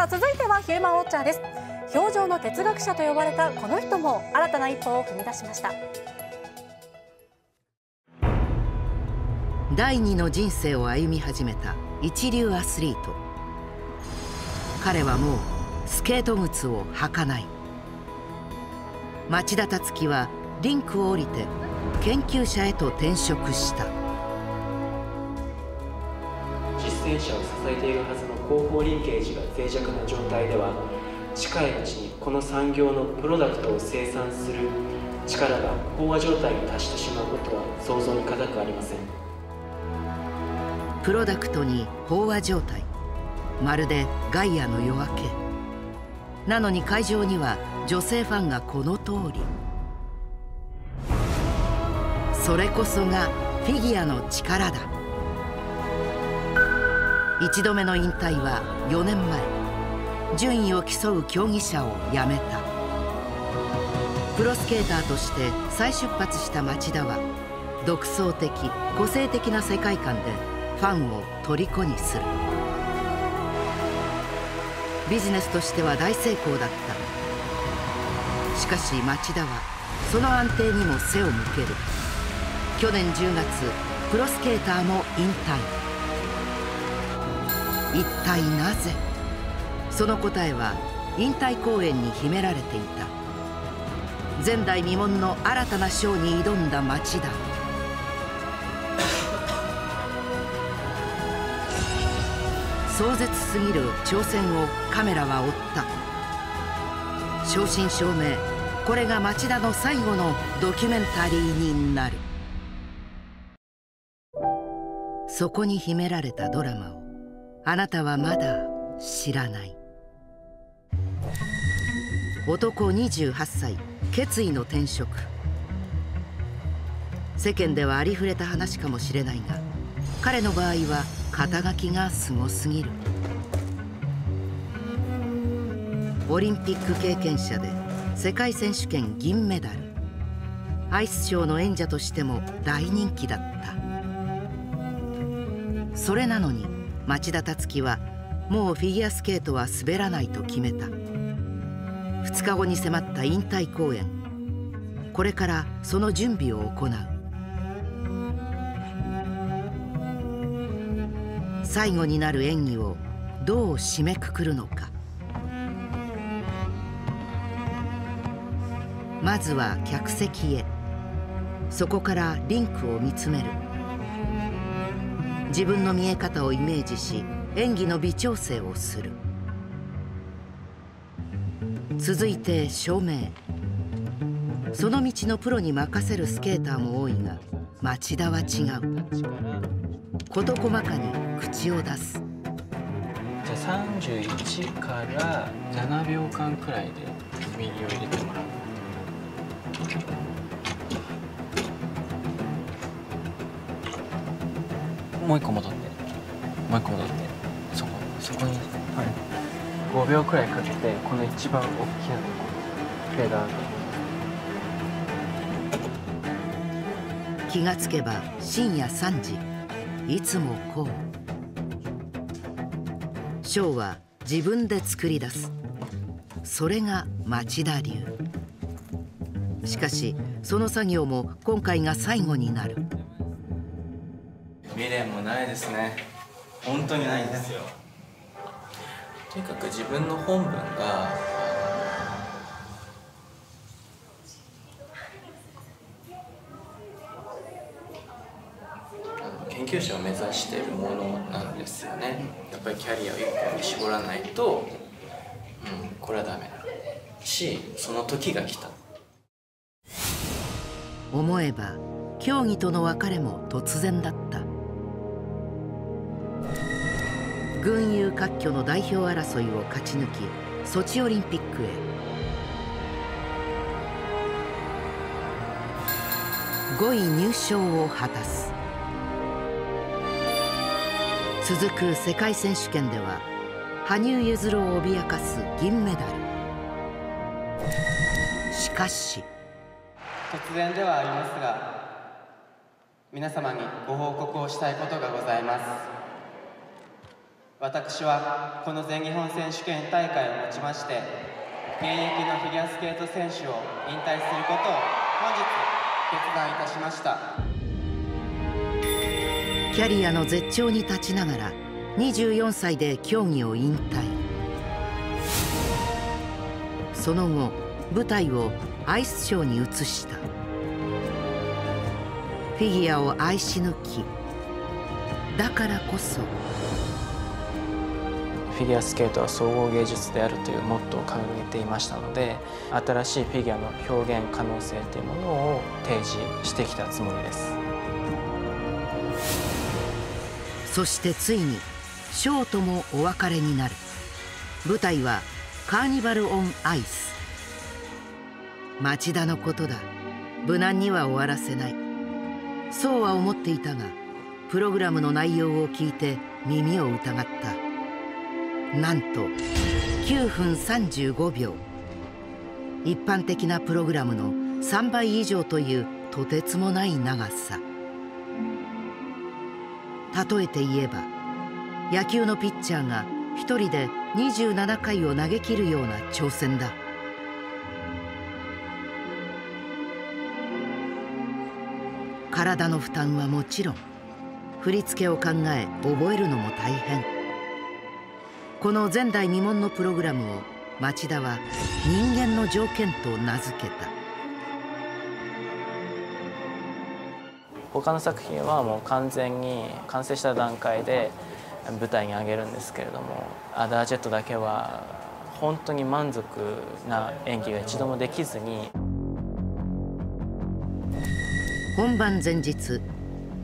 続いてはヒューマンウォッチャーです。表情の哲学者と呼ばれたこの人も新たな一歩を踏み出しました。第二の人生を歩み始めた一流アスリート。彼はもうスケート靴を履かない。町田達樹はリンクを降りて研究者へと転職した。実践者を支えているはずの後方リンケージが脆弱な状態では、近いうちにこの産業のプロダクトを生産する力が飽和状態に達してしまうことは想像に難くありません。プロダクトに飽和状態、まるでガイアの夜明けなのに、会場には女性ファンがこの通り。それこそがフィギュアの力だ。一度目の引退は4年前、順位を競う競技者を辞めた。プロスケーターとして再出発した町田は、独創的個性的な世界観でファンを虜にする。ビジネスとしては大成功だった。しかし町田はその安定にも背を向ける。去年10月、プロスケーターも引退。一体なぜ？その答えは引退公演に秘められていた。前代未聞の新たなショーに挑んだ町田。壮絶すぎる挑戦をカメラは追った。正真正銘、これが町田の最後のドキュメンタリーになる。そこに秘められたドラマをあなたはまだ知らない。男28歳、決意の転職。世間ではありふれた話かもしれないが、彼の場合は肩書きがすごすぎる。オリンピック経験者で世界選手権銀メダル、アイスショーの演者としても大人気だった。それなのに町田達樹はもうフィギュアスケートは滑らないと決めた。2日後に迫った引退公演、これからその準備を行う。最後になる演技をどう締めくくるのか。まずは客席へ。そこからリンクを見つめる。自分の見え方をイメージし、演技の微調整をする。続いて照明。その道のプロに任せるスケーターも多いが、町田は違う。事細かに口を出す。じゃあ31から7秒間くらいで右を入れてもらう。もう一個戻って、もう一個戻って、そこに、はい、5秒くらいかけて、この一番大きなところフェーダー。気がつけば深夜3時。いつもこう。ショーは自分で作り出す。それが町田流。しかしその作業も今回が最後になる。未練もないですね。本当にないんですよ。とにかく自分の本分が研究者を目指しているものなんですよね。やっぱりキャリアを一本に絞らないと、これはダメだし、その時が来た。思えば競技との別れも突然だった。群雄割拠の代表争いを勝ち抜き、ソチオリンピックへ。5位入賞を果たす。続く世界選手権では羽生結弦を脅かす銀メダル。しかし突然ではありますが、皆様にご報告をしたいことがございます。私はこの全日本選手権大会をもちまして現役のフィギュアスケート選手を引退することを本日決断いたしました。キャリアの絶頂に立ちながら24歳で競技を引退。その後舞台をアイスショーに移した。フィギュアを愛し抜き、だからこそフィギュアスケートは総合芸術であるというモットーを掲げていましたので、新しいフィギュアの表現可能性というものを提示してきたつもりです。そしてついにショーともお別れになる。舞台はカーニバル・オン・アイス。町田のことだ。無難には終わらせない。そうは思っていたが、プログラムの内容を聞いて耳を疑った。なんと9分35秒。一般的なプログラムの3倍以上というとてつもない長さ。例えて言えば、野球のピッチャーが一人で27回を投げ切るような挑戦だ。体の負担はもちろん、振り付けを考え覚えるのも大変。この前代未聞のプログラムを町田は人間の条件と名付けた。他の作品はもう完全に完成した段階で舞台に上げるんですけれども、アダージェットだけは本当に満足な演技が一度もできずに。本番前日、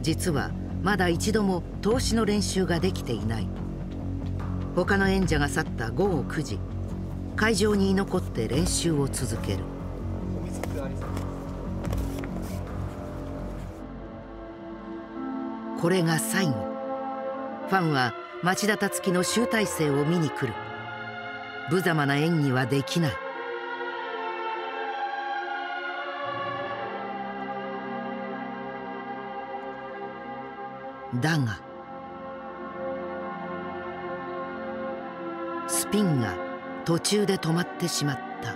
実はまだ一度も通しの練習ができていない。他の演者が去った午後9時、会場に居残って練習を続ける。これが最後。ファンは町田樹の集大成を見に来る。無様な演技はできない。だがスピンが途中で止まってしまった。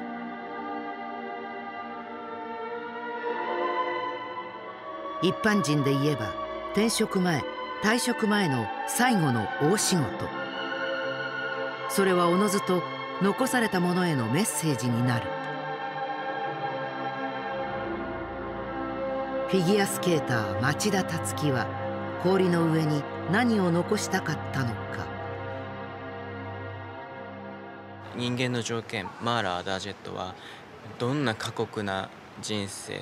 一般人で言えば転職前退職前の最後の大仕事。それはおのずと残されたものへのメッセージになる。フィギュアスケーター町田樹は氷の上に何を残したかったのか。人間の条件マーラー・アダージェットはどんな過酷な人生、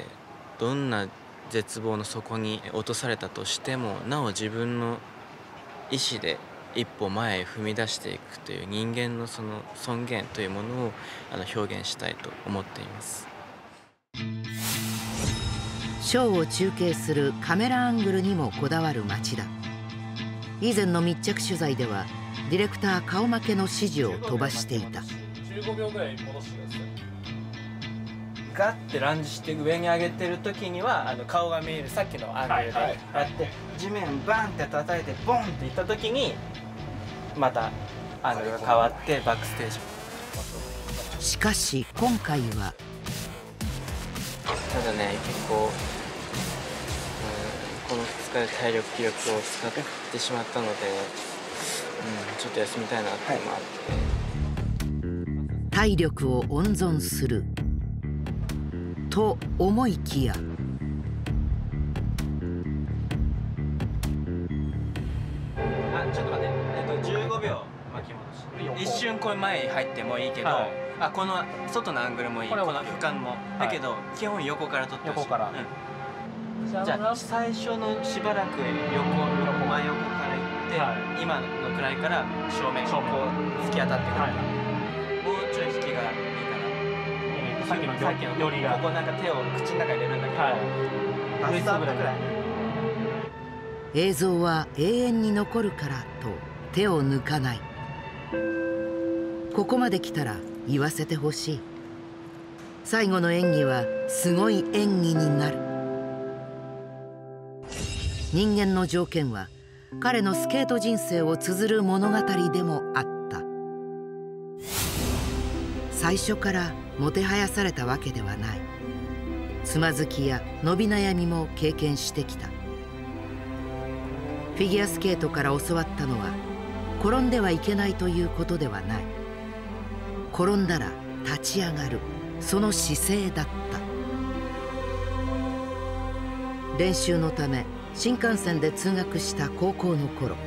どんな絶望の底に落とされたとしてもなお自分の意志で一歩前へ踏み出していくという人間のその尊厳というものを表現したいと思っています。ショーを中継するカメラアングルにもこだわる町田。以前の密着取材ではディレクター顔負けの指示を飛ばしていた。15秒ぐらい戻してください。ガッてランジして上に上げてる時には顔が見えるさっきのアングルでやって地面バンって叩いてボンっていった時にまたアングルが変わってバックステージ。しかし今回はただね、結構、この2日で体力気力を使ってしまったので、ちょっと休みたいなっていうのもあって、体力を温存すると思いきや、ちょっと待って、15秒巻き戻し。一瞬これ前入ってもいいけど、この外のアングルもいい、この俯瞰も、だけど基本横から撮ってほしい。横から、じゃあ最初のしばらく真横から行って、今のくらいから正面こう突き当たってくる。もうちょい引きがいいかな。さっきの寄りがここなんか手を口の中に入れるんだけど、バストアップくらい。映像は永遠に残るからと手を抜かない。ここまで来たら言わせてほしい。最後の演技はすごい演技になる。人間の条件は彼のスケート人生を綴る物語でもあった。最初からもてはやされたわけではない。つまずきや伸び悩みも経験してきた。フィギュアスケートから教わったのは、転んではいけないということではない。転んだら立ち上がる、その姿勢だった。練習のため新幹線で通学した高校の頃、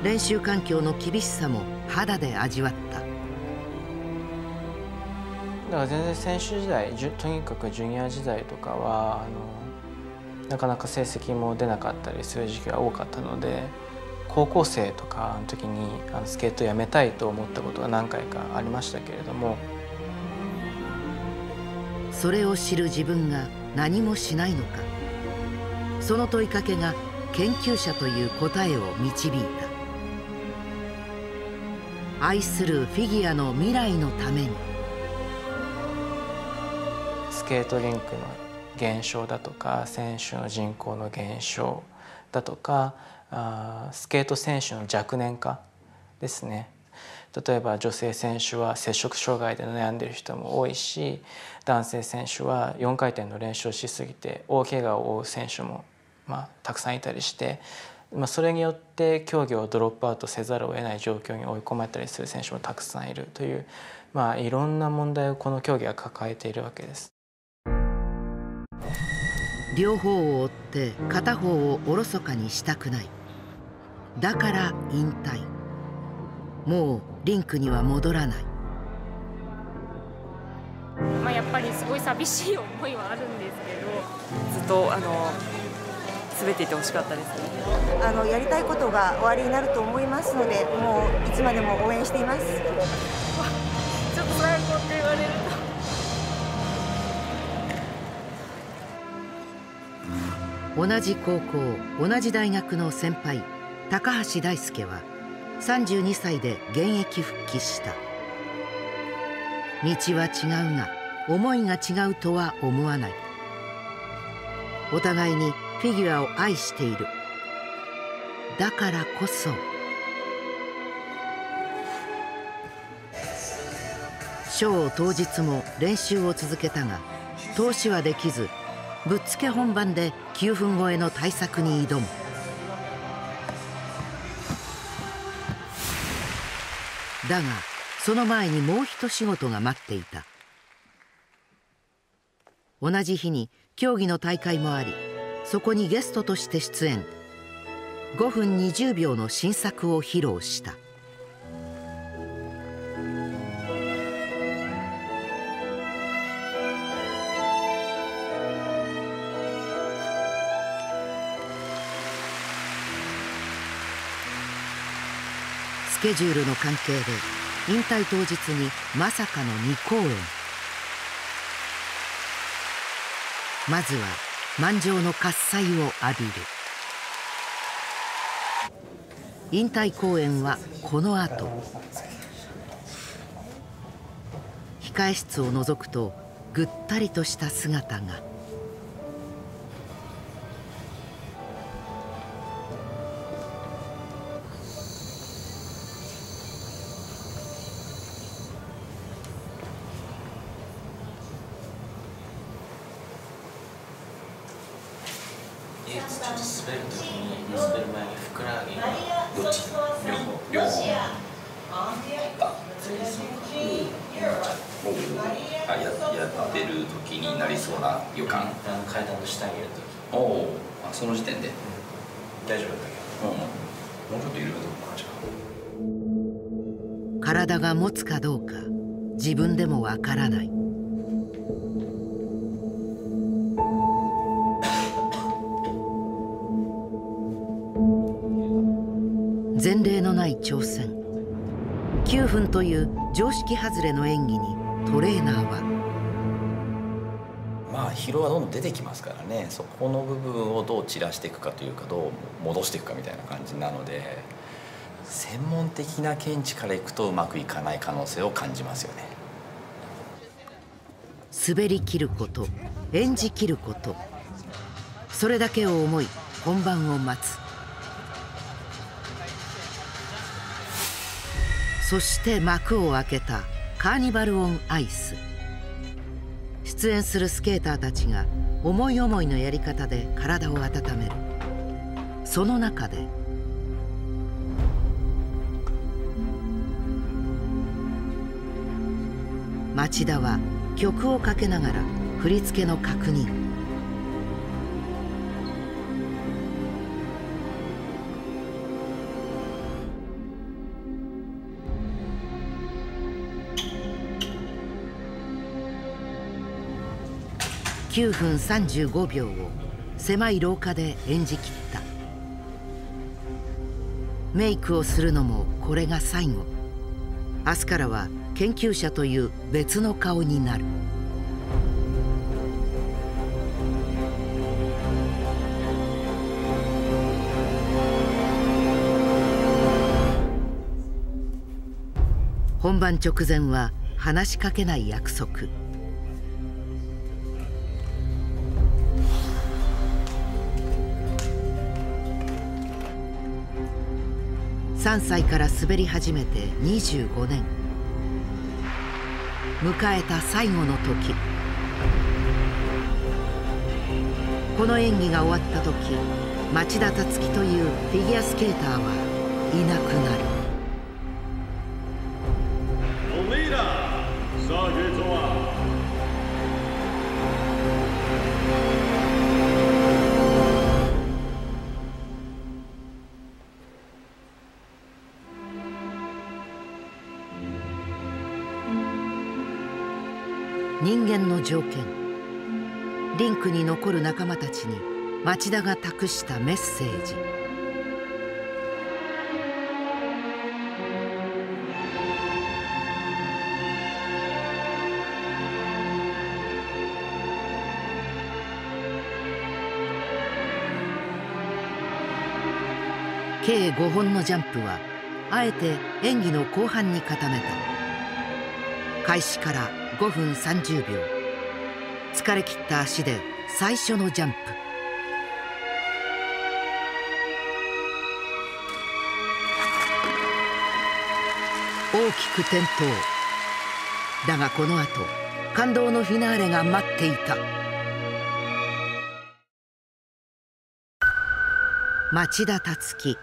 練習環境の厳しさも肌で味わった。だから全然選手時代、とにかくジュニア時代とかはなかなか成績も出なかったりする時期が多かったので、高校生とかの時にスケートをやめたいと思ったことが何回かありましたけれども、それを知る自分が何もしないのか、その問いかけが研究者という答えを導いた。愛するフィギュアの未来のために。スケートリンクの減少だとか、選手の人口の減少だとか、スケート選手の若年化ですね。例えば女性選手は摂食障害で悩んでいる人も多いし、男性選手は4回転の練習をしすぎて大怪我を負う選手もたくさんいたりして、それによって競技をドロップアウトせざるを得ない状況に追い込まれたりする選手もたくさんいるという、いろんな問題をこの競技は抱えているわけです。両方を追って片方をおろそかにしたくない。だから引退。もうリンクには戻らない。やっぱりすごい寂しい思いはあるんですけど、ずっと滑っていてほしかったですね。やりたいことが終わりになると思いますので、もういつまでも応援しています。ちょっと最高って言われると。同じ高校、同じ大学の先輩、高橋大輔は32歳で現役復帰した。道は違うが思いが違うとは思わない。お互いにフィギュアを愛している。だからこそショー当日も練習を続けたが通しはできず、ぶっつけ本番で9分超えの大作に挑む。だがその前にもう一仕事が待っていた。同じ日に競技の大会もあり、そこにゲストとして出演。5分20秒の新作を披露した。スケジュールの関係で引退当日にまさかの2公演。まずは満場の喝采を浴びる。引退公演はこの後。控え室を覗くとぐったりとした姿が。滑る時に滑る前にふくらはぎがどっち？両方やってる時になりそうな予感。階段の下にいる時。おお、その時点で、大丈夫だったけど、もうちょっといるかと思う。体が持つかどうか自分でもわからない。前例のない挑戦。9分という常識外れの演技にトレーナーは、疲労はどんどん出てきますからね。そこの部分をどう散らしていくかというか、どう戻していくかみたいな感じなので、専門的な見地からいくとうまくいかない可能性を感じますよね。滑り切ること、演じ切ること、それだけを思い本番を待つ。そして幕を開けたカーニバル・オン・アイス。出演するスケーターたちが思い思いのやり方で体を温める。その中で町田は曲をかけながら振り付けの確認。9分35秒を狭い廊下で演じきった。メイクをするのもこれが最後。明日からは研究者という別の顔になる。本番直前は話しかけない約束。3歳から滑り始めて25年。迎えた最後の時。この演技が終わった時、町田樹というフィギュアスケーターはいなくなる。人間の条件。リンクに残る仲間たちに町田が託したメッセージ。計5本のジャンプはあえて演技の後半に固めた。開始から5分30秒。疲れ切った足で最初のジャンプ。大きく転倒。だがこの後感動のフィナーレが待っていた。町田樹、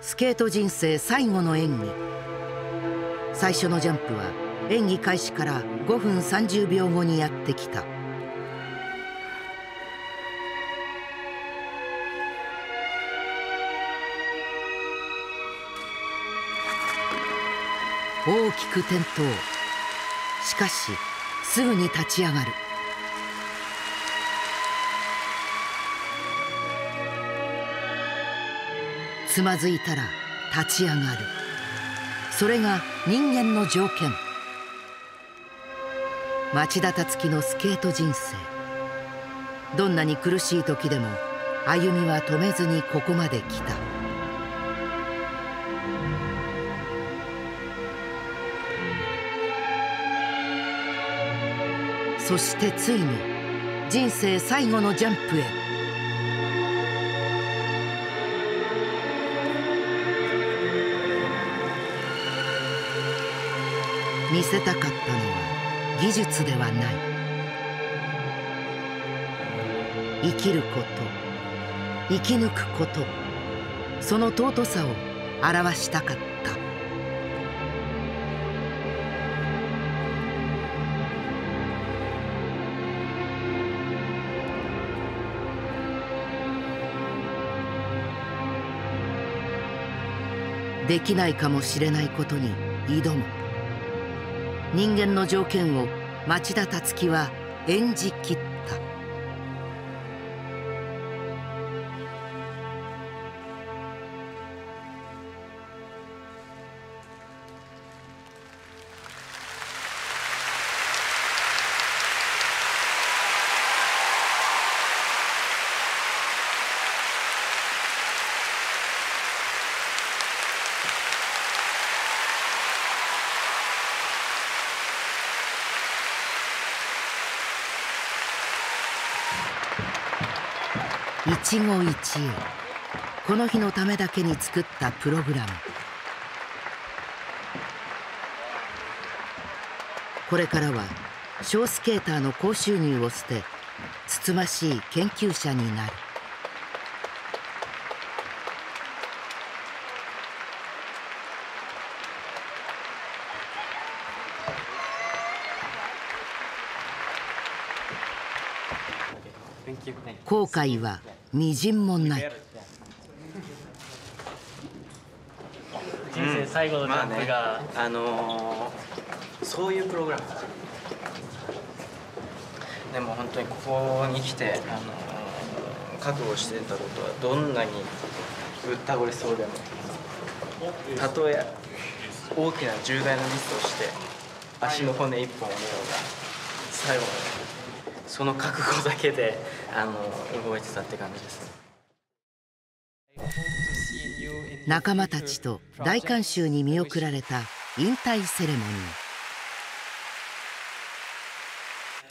スケート人生最後の演技。最初のジャンプは演技開始から5分30秒後にやってきた。大きく転倒。しかしすぐに立ち上がる。つまずいたら立ち上がる。それが人間の条件。町田樹のスケート人生。どんなに苦しい時でも歩みは止めずにここまで来た。そしてついに人生最後のジャンプへ。見せたかったのは技術ではない。生きること、生き抜くこと、その尊さを表したかった。できないかもしれないことに挑む。人間の条件を町田樹は演じきった。一期一会、この日のためだけに作ったプログラム。これからはショースケーターの高収入を捨て、つつましい研究者になる。後悔はみじんもない。人生最後のジャンプが、そういうプログラムでも本当にここに来て、覚悟してたことはどんなにぶったごりそうでも、たとえ大きな重大なミスをして足の骨一本折れようが最後までその覚悟だけで動いてたって感じです。仲間たちと大観衆に見送られた引退セレモニー。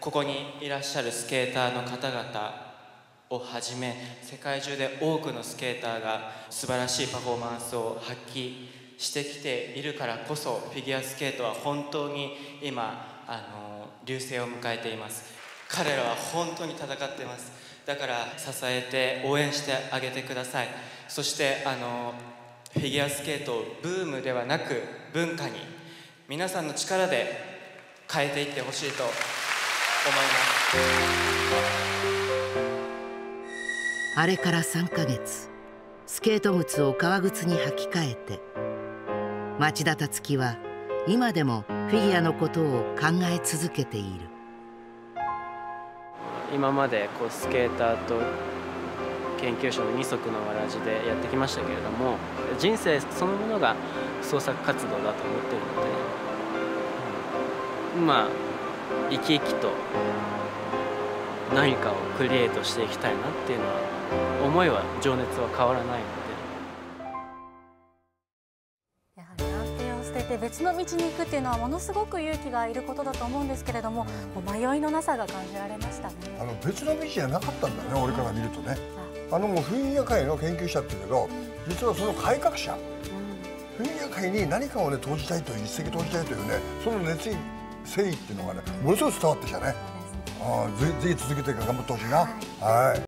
ここにいらっしゃるスケーターの方々をはじめ、世界中で多くのスケーターが素晴らしいパフォーマンスを発揮してきているからこそ、フィギュアスケートは本当に今隆盛を迎えています。彼らは本当に戦っています。だから支えて応援してあげてください。そしてフィギュアスケートをブームではなく文化に皆さんの力で変えていってほしいと思います。あれから3ヶ月、スケート靴を革靴に履き替えて、町田樹は今でもフィギュアのことを考え続けている。今までスケーターと研究者の二足のわらじでやってきましたけれども、人生そのものが創作活動だと思っているので、生き生きと何かをクリエイトしていきたいなっていうのは、思いは情熱は変わらないので。やはり安定を捨てて別の道に行くっていうのはものすごく勇気がいることだと思うんですけれども、迷いのなさが感じられましたね。別の道じゃなかったんだね、俺から見るとね。もうフィギュア界の研究者っていうけど、実はその改革者、フィギュア界に何かをね投じたいという、一石投じたいというね、その熱意、誠意っていうのがね、ものすごく伝わってきたね。ぜひ続けて頑張ってほしいな。はい。